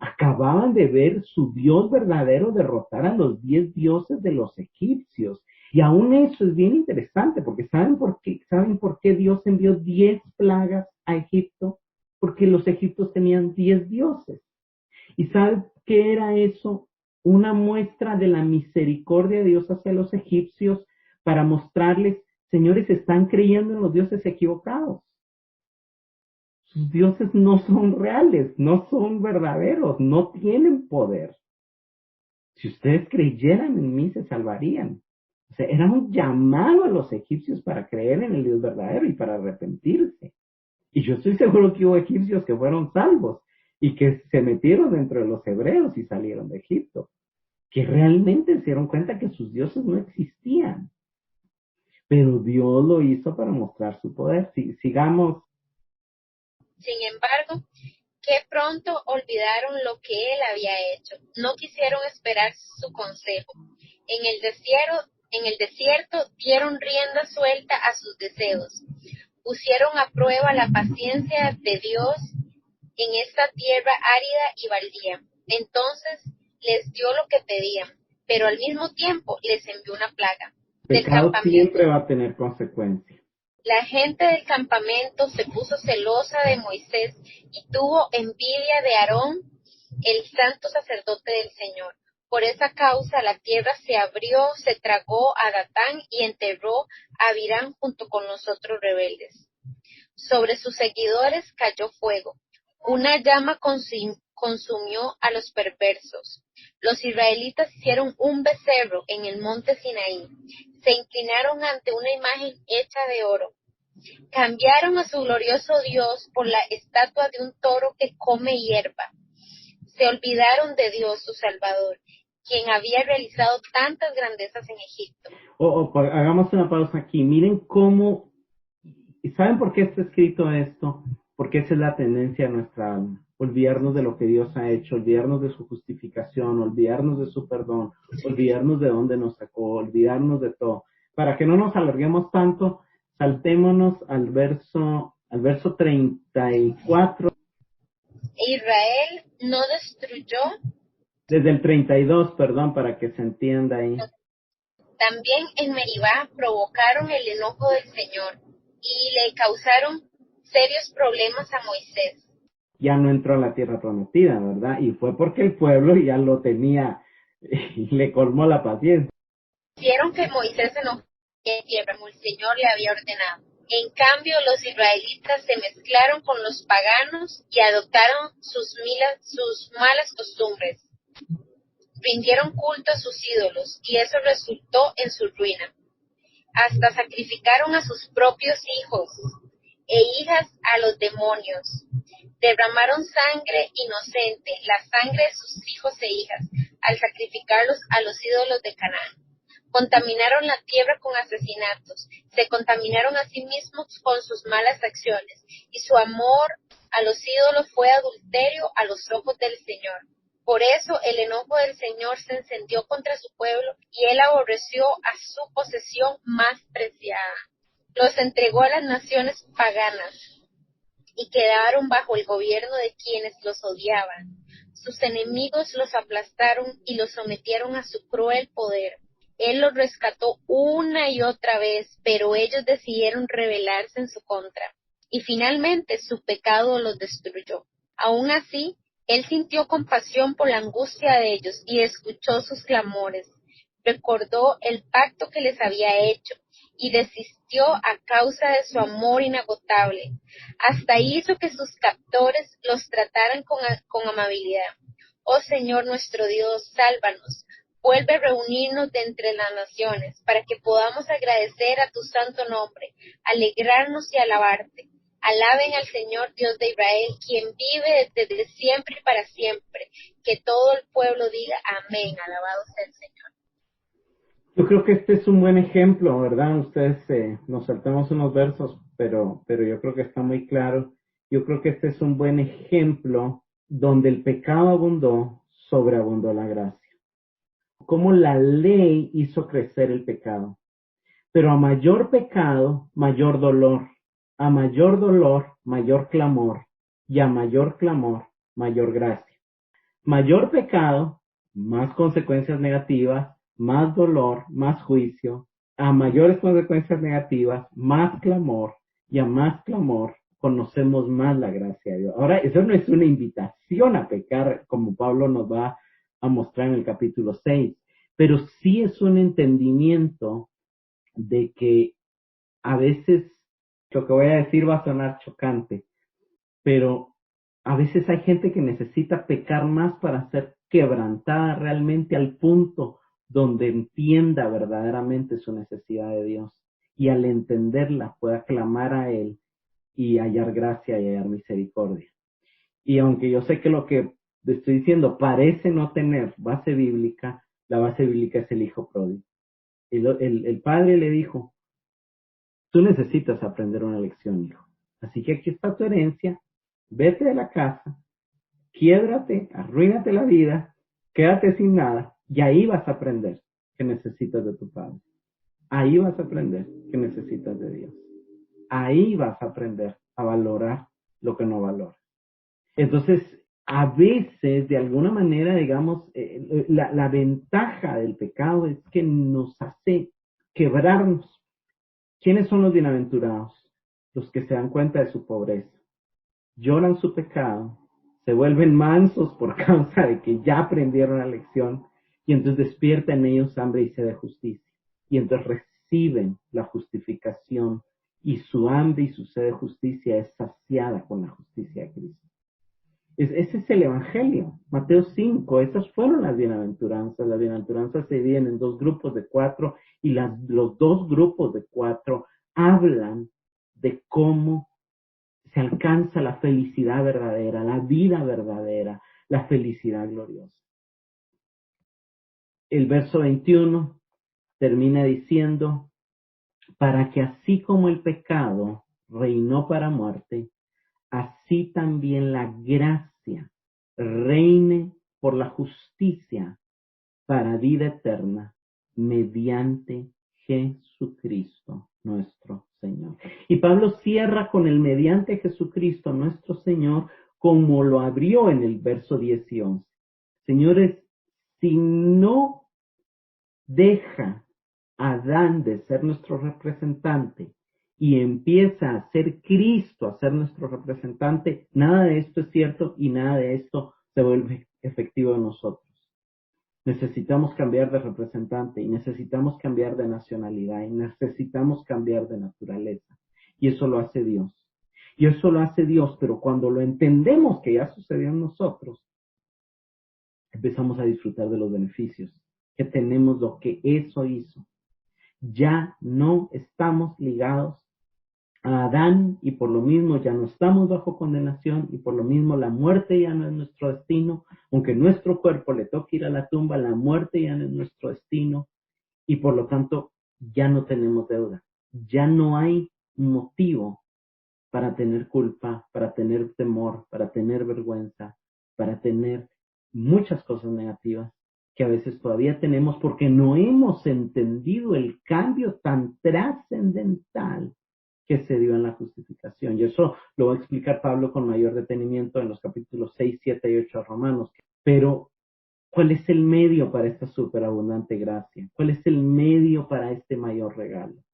acababan de ver su Dios verdadero derrotar a los 10 dioses de los egipcios. Y aún eso es bien interesante, porque ¿saben por qué Dios envió 10 plagas a Egipto? Porque los egipcios tenían 10 dioses. ¿Y saben qué era eso? Una muestra de la misericordia de Dios hacia los egipcios para mostrarles, señores, están creyendo en los dioses equivocados. Sus dioses no son reales, no son verdaderos, no tienen poder. Si ustedes creyeran en mí, se salvarían. O sea, era un llamado a los egipcios para creer en el Dios verdadero y para arrepentirse. Y yo estoy seguro que hubo egipcios que fueron salvos y que se metieron dentro de los hebreos y salieron de Egipto, que realmente se dieron cuenta que sus dioses no existían. Pero Dios lo hizo para mostrar su poder. Sigamos. Sin embargo, que pronto olvidaron lo que él había hecho. No quisieron esperar su consejo. En el desierto dieron rienda suelta a sus deseos. Pusieron a prueba la paciencia de Dios en esta tierra árida y baldía. Entonces les dio lo que pedían, pero al mismo tiempo les envió una plaga. Pecado siempre va a tener consecuencias. La gente del campamento se puso celosa de Moisés y tuvo envidia de Aarón, el santo sacerdote del Señor. Por esa causa la tierra se abrió, se tragó a Datán y enterró a Abirán junto con los otros rebeldes. Sobre sus seguidores cayó fuego. Una llama consumió a los perversos. Los israelitas hicieron un becerro en el monte Sinaí. Se inclinaron ante una imagen hecha de oro. Cambiaron a su glorioso Dios por la estatua de un toro que come hierba. Se olvidaron de Dios, su Salvador, quien había realizado tantas grandezas en Egipto. Hagamos una pausa aquí. Miren cómo, ¿saben por qué está escrito esto? Porque esa es la tendencia de nuestra alma. Olvidarnos de lo que Dios ha hecho, olvidarnos de su justificación, olvidarnos de su perdón, olvidarnos de dónde nos sacó, olvidarnos de todo. Para que no nos alarguemos tanto, saltémonos al verso 34. Israel no destruyó. Desde el 32, perdón, para que se entienda ahí. También en Meribá provocaron el enojo del Señor y le causaron serios problemas a Moisés. Ya no entró a la tierra prometida, ¿verdad? Y fue porque el pueblo ya lo tenía y le colmó la paciencia. Hicieron que Moisés se enojara en tierra como el Señor le había ordenado. En cambio, los israelitas se mezclaron con los paganos y adoptaron sus malas costumbres. Rindieron culto a sus ídolos y eso resultó en su ruina. Hasta sacrificaron a sus propios hijos e hijas a los demonios. Derramaron sangre inocente, la sangre de sus hijos e hijas, al sacrificarlos a los ídolos de Canaán. Contaminaron la tierra con asesinatos, se contaminaron a sí mismos con sus malas acciones, y su amor a los ídolos fue adulterio a los ojos del Señor. Por eso el enojo del Señor se encendió contra su pueblo, y él aborreció a su posesión más preciada. Los entregó a las naciones paganas, y quedaron bajo el gobierno de quienes los odiaban. Sus enemigos los aplastaron y los sometieron a su cruel poder. Él los rescató una y otra vez, pero ellos decidieron rebelarse en su contra. Y finalmente su pecado los destruyó. Aún así, él sintió compasión por la angustia de ellos y escuchó sus clamores. Recordó el pacto que les había hecho y desistió a causa de su amor inagotable. Hasta hizo que sus captores los trataran con amabilidad. Oh Señor nuestro Dios, sálvanos. Vuelve a reunirnos de entre las naciones, para que podamos agradecer a tu santo nombre, alegrarnos y alabarte. Alaben al Señor Dios de Israel, quien vive desde siempre y para siempre. Que todo el pueblo diga amén, alabado sea el Señor. Yo creo que este es un buen ejemplo, ¿verdad? Ustedes nos saltamos unos versos, pero yo creo que está muy claro. Yo creo que este es un buen ejemplo donde el pecado abundó, sobreabundó la gracia. Cómo la ley hizo crecer el pecado. Pero a mayor pecado, mayor dolor. A mayor dolor, mayor clamor. Y a mayor clamor, mayor gracia. Mayor pecado, más consecuencias negativas, más dolor, más juicio. A mayores consecuencias negativas, más clamor. Y a más clamor, conocemos más la gracia de Dios. Ahora, eso no es una invitación a pecar, como Pablo nos va a mostrar en el capítulo 6, pero sí es un entendimiento de que a veces lo que voy a decir va a sonar chocante, pero a veces hay gente que necesita pecar más para ser quebrantada realmente al punto donde entienda verdaderamente su necesidad de Dios y al entenderla pueda clamar a Él y hallar gracia y hallar misericordia. Y aunque yo sé que lo que estoy diciendo parece no tener base bíblica, la base bíblica es el hijo pródigo. El padre le dijo, tú necesitas aprender una lección, hijo. Así que aquí está tu herencia, vete de la casa, quiébrate, arruínate la vida, quédate sin nada, y ahí vas a aprender que necesitas de tu padre. Ahí vas a aprender que necesitas de Dios. Ahí vas a aprender a valorar lo que no valoras. Entonces, a veces, de alguna manera, digamos, la ventaja del pecado es que nos hace quebrarnos. ¿Quiénes son los bienaventurados? Los que se dan cuenta de su pobreza, lloran su pecado, se vuelven mansos por causa de que ya aprendieron la lección y entonces despierta en ellos hambre y sed de justicia. Y entonces reciben la justificación y su hambre y su sed de justicia es saciada con la justicia de Cristo. Ese es el Evangelio. Mateo 5, esas fueron las bienaventuranzas. Las bienaventuranzas se dividen en 2 grupos de 4 y los 2 grupos de 4 hablan de cómo se alcanza la felicidad verdadera, la vida verdadera, la felicidad gloriosa. El verso 21 termina diciendo, para que así como el pecado reinó para muerte, así también la gracia reine por la justicia para vida eterna mediante Jesucristo nuestro Señor. Y Pablo cierra con el mediante Jesucristo nuestro Señor como lo abrió en el verso 10 y 11. Señores, si no deja a Adán de ser nuestro representante y empieza a ser Cristo a ser nuestro representante, nada de esto es cierto y nada de esto se vuelve efectivo en nosotros. Necesitamos cambiar de representante y necesitamos cambiar de nacionalidad y necesitamos cambiar de naturaleza. Y eso lo hace Dios. Y eso lo hace Dios, pero cuando lo entendemos que ya sucedió en nosotros, empezamos a disfrutar de los beneficios que tenemos lo que eso hizo. Ya no estamos ligados a Adán y por lo mismo ya no estamos bajo condenación y por lo mismo la muerte ya no es nuestro destino, aunque nuestro cuerpo le toque ir a la tumba, la muerte ya no es nuestro destino y por lo tanto ya no tenemos deuda, ya no hay motivo para tener culpa, para tener temor, para tener vergüenza, para tener muchas cosas negativas que a veces todavía tenemos porque no hemos entendido el cambio tan trascendental que se dio en la justificación. Y eso lo va a explicar Pablo con mayor detenimiento en los capítulos 6, 7 y 8 de Romanos. Pero, ¿cuál es el medio para esta superabundante gracia? ¿Cuál es el medio para este mayor regalo?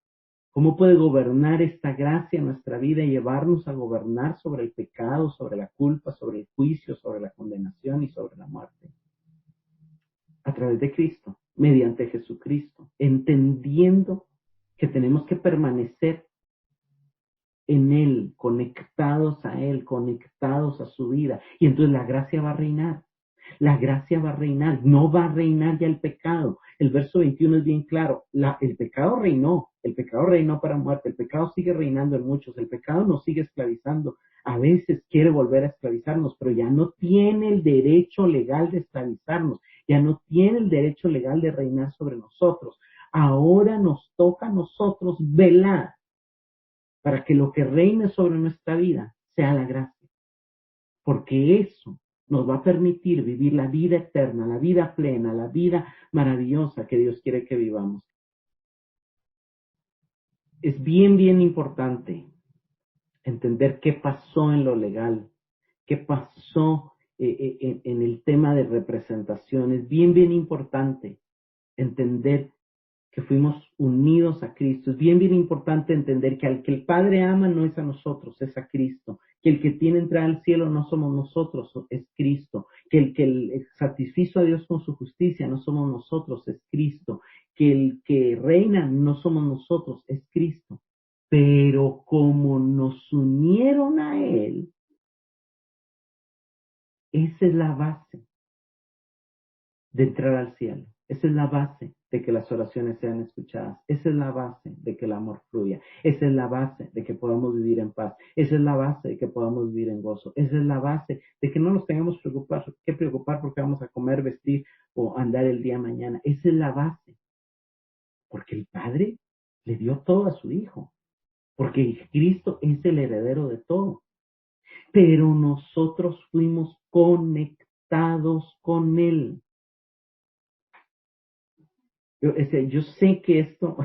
¿Cómo puede gobernar esta gracia en nuestra vida y llevarnos a gobernar sobre el pecado, sobre la culpa, sobre el juicio, sobre la condenación y sobre la muerte? A través de Cristo, mediante Jesucristo, entendiendo que tenemos que permanecer en Él, conectados a Él, conectados a su vida. Y entonces la gracia va a reinar. La gracia va a reinar, no va a reinar ya el pecado. El verso 21 es bien claro. El pecado reinó para muerte, el pecado sigue reinando en muchos, el pecado nos sigue esclavizando. A veces quiere volver a esclavizarnos, pero ya no tiene el derecho legal de esclavizarnos, ya no tiene el derecho legal de reinar sobre nosotros. Ahora nos toca a nosotros velar para que lo que reine sobre nuestra vida sea la gracia, porque eso nos va a permitir vivir la vida eterna, la vida plena, la vida maravillosa que Dios quiere que vivamos. Es bien importante entender qué pasó en lo legal, qué pasó en el tema de representación. Es bien importante entender que fuimos unidos a Cristo. Es bien importante entender que al que el Padre ama no es a nosotros, es a Cristo. Que el que tiene entrada al cielo no somos nosotros, es Cristo. Que el satisfizo a Dios con su justicia no somos nosotros, es Cristo. Que el que reina no somos nosotros, es Cristo. Pero como nos unieron a Él, esa es la base de entrar al cielo. Esa es la base de que las oraciones sean escuchadas. Esa es la base de que el amor fluya. Esa es la base de que podamos vivir en paz. Esa es la base de que podamos vivir en gozo. Esa es la base de que no nos tengamos que preocupar porque vamos a comer, vestir o andar el día mañana. Esa es la base. Porque el Padre le dio todo a su Hijo. Porque Cristo es el heredero de todo. Pero nosotros fuimos conectados con Él. Yo sé que esto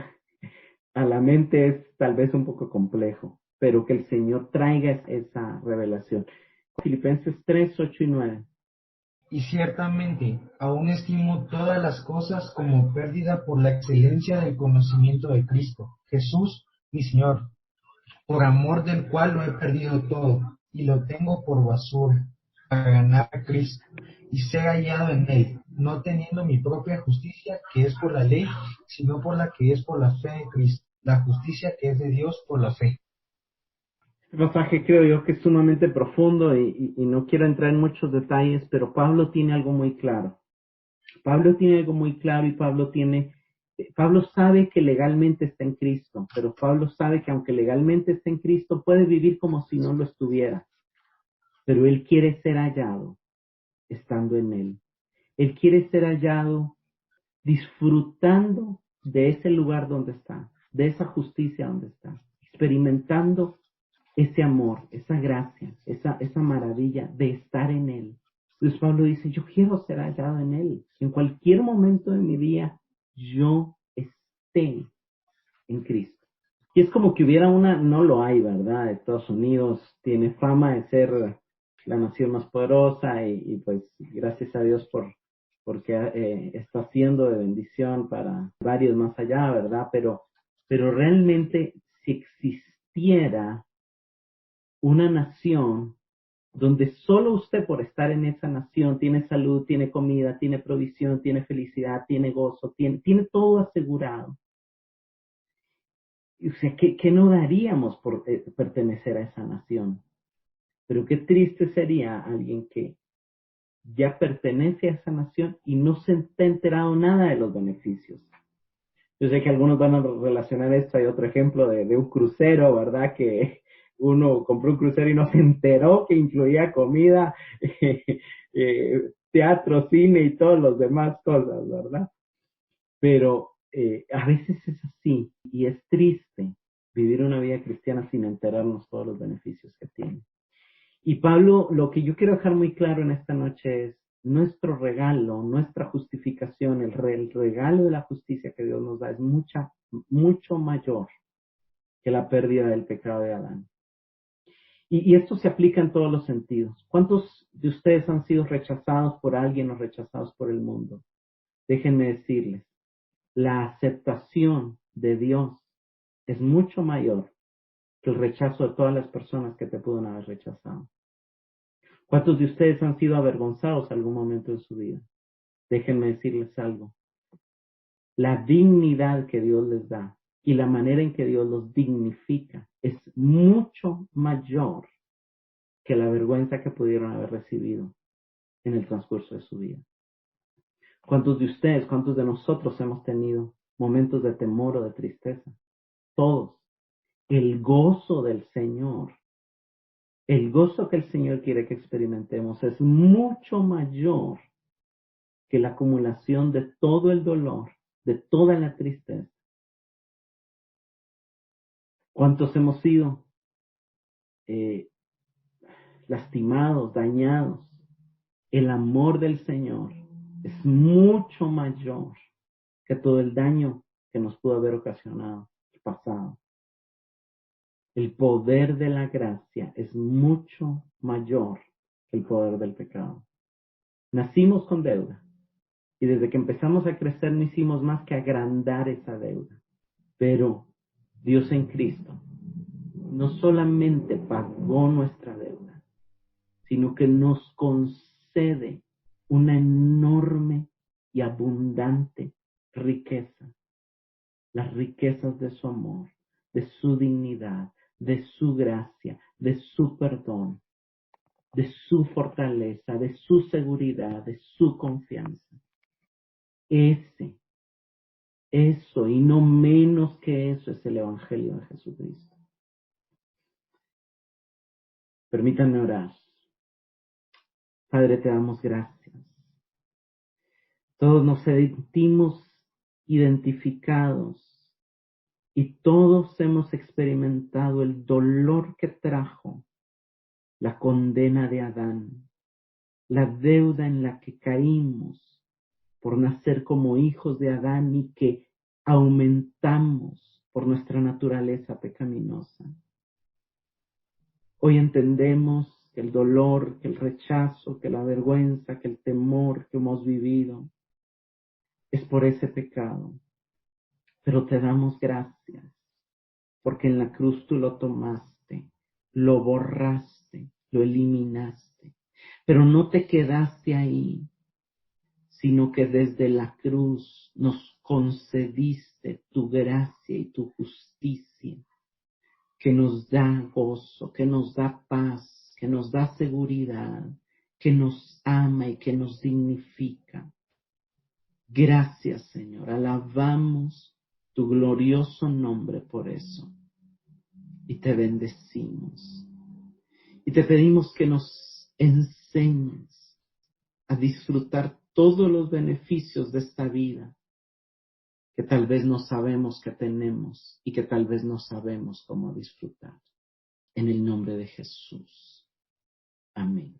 a la mente es tal vez un poco complejo, pero que el Señor traiga esa revelación. Filipenses 3, 8 y 9. Y ciertamente, aún estimo todas las cosas como pérdida por la excelencia del conocimiento de Cristo, Jesús, mi Señor, por amor del cual lo he perdido todo, y lo tengo por basura, para ganar a Cristo, y ser hallado en Él, no teniendo mi propia justicia, que es por la ley, sino por la que es por la fe de Cristo, la justicia que es de Dios por la fe. Este pasaje creo yo que es sumamente profundo y no quiero entrar en muchos detalles, pero Pablo tiene algo muy claro. Pablo tiene algo muy claro y Pablo sabe que legalmente está en Cristo, pero Pablo sabe que aunque legalmente está en Cristo, puede vivir como si no lo estuviera. Pero él quiere ser hallado estando en Él. Él quiere ser hallado disfrutando de ese lugar donde está, de esa justicia donde está, experimentando ese amor, esa gracia, esa maravilla de estar en Él. Entonces Pablo dice, yo quiero ser hallado en Él. En cualquier momento de mi vida, yo esté en Cristo. Y es como que hubiera no lo hay, ¿verdad? Estados Unidos tiene fama de ser la nación más poderosa y pues gracias a Dios porque está siendo de bendición para varios más allá, ¿verdad? Pero realmente si existiera una nación donde solo usted por estar en esa nación tiene salud, tiene comida, tiene provisión, tiene felicidad, tiene gozo, tiene todo asegurado. O sea, ¿qué no daríamos por pertenecer a esa nación? Pero qué triste sería alguien que ya pertenece a esa nación y no se ha enterado nada de los beneficios. Yo sé que algunos van a relacionar esto. Hay otro ejemplo de un crucero, ¿verdad? Que uno compró un crucero y no se enteró que incluía comida, teatro, cine y todas las demás cosas, ¿verdad? Pero a veces es así y es triste vivir una vida cristiana sin enterarnos todos los beneficios que tiene. Y Pablo, lo que yo quiero dejar muy claro en esta noche es nuestro regalo, nuestra justificación, el regalo de la justicia que Dios nos da es mucho mayor que la pérdida del pecado de Adán. Y esto se aplica en todos los sentidos. ¿Cuántos de ustedes han sido rechazados por alguien o rechazados por el mundo? Déjenme decirles, la aceptación de Dios es mucho mayor que el rechazo de todas las personas que te pueden haber rechazado. ¿Cuántos de ustedes han sido avergonzados en algún momento de su vida? Déjenme decirles algo. La dignidad que Dios les da y la manera en que Dios los dignifica es mucho mayor que la vergüenza que pudieron haber recibido en el transcurso de su vida. ¿Cuántos de ustedes, cuántos de nosotros hemos tenido momentos de temor o de tristeza? Todos. El gozo del Señor, el gozo que el Señor quiere que experimentemos es mucho mayor que la acumulación de todo el dolor, de toda la tristeza. ¿Cuántos hemos sido lastimados, dañados? El amor del Señor es mucho mayor que todo el daño que nos pudo haber ocasionado el pasado. El poder de la gracia es mucho mayor que el poder del pecado. Nacimos con deuda y desde que empezamos a crecer no hicimos más que agrandar esa deuda. Pero Dios en Cristo no solamente pagó nuestra deuda, sino que nos concede una enorme y abundante riqueza. Las riquezas de su amor, de su dignidad, de su gracia, de su perdón, de su fortaleza, de su seguridad, de su confianza. Eso y no menos que eso es el Evangelio de Jesucristo. Permítanme orar. Padre, te damos gracias. Todos nos sentimos identificados y todos hemos experimentado el dolor que trajo la condena de Adán, la deuda en la que caímos por nacer como hijos de Adán y que aumentamos por nuestra naturaleza pecaminosa. Hoy entendemos que el dolor, que el rechazo, que la vergüenza, que el temor que hemos vivido es por ese pecado. Pero te damos gracias porque en la cruz tú lo tomaste, lo borraste, lo eliminaste. Pero no te quedaste ahí, sino que desde la cruz nos concediste tu gracia y tu justicia, que nos da gozo, que nos da paz, que nos da seguridad, que nos ama y que nos dignifica. Gracias, Señor. Alabamos tu glorioso nombre por eso. Y te bendecimos. Y te pedimos que nos enseñes a disfrutar todos los beneficios de esta vida que tal vez no sabemos que tenemos y que tal vez no sabemos cómo disfrutar. En el nombre de Jesús. Amén.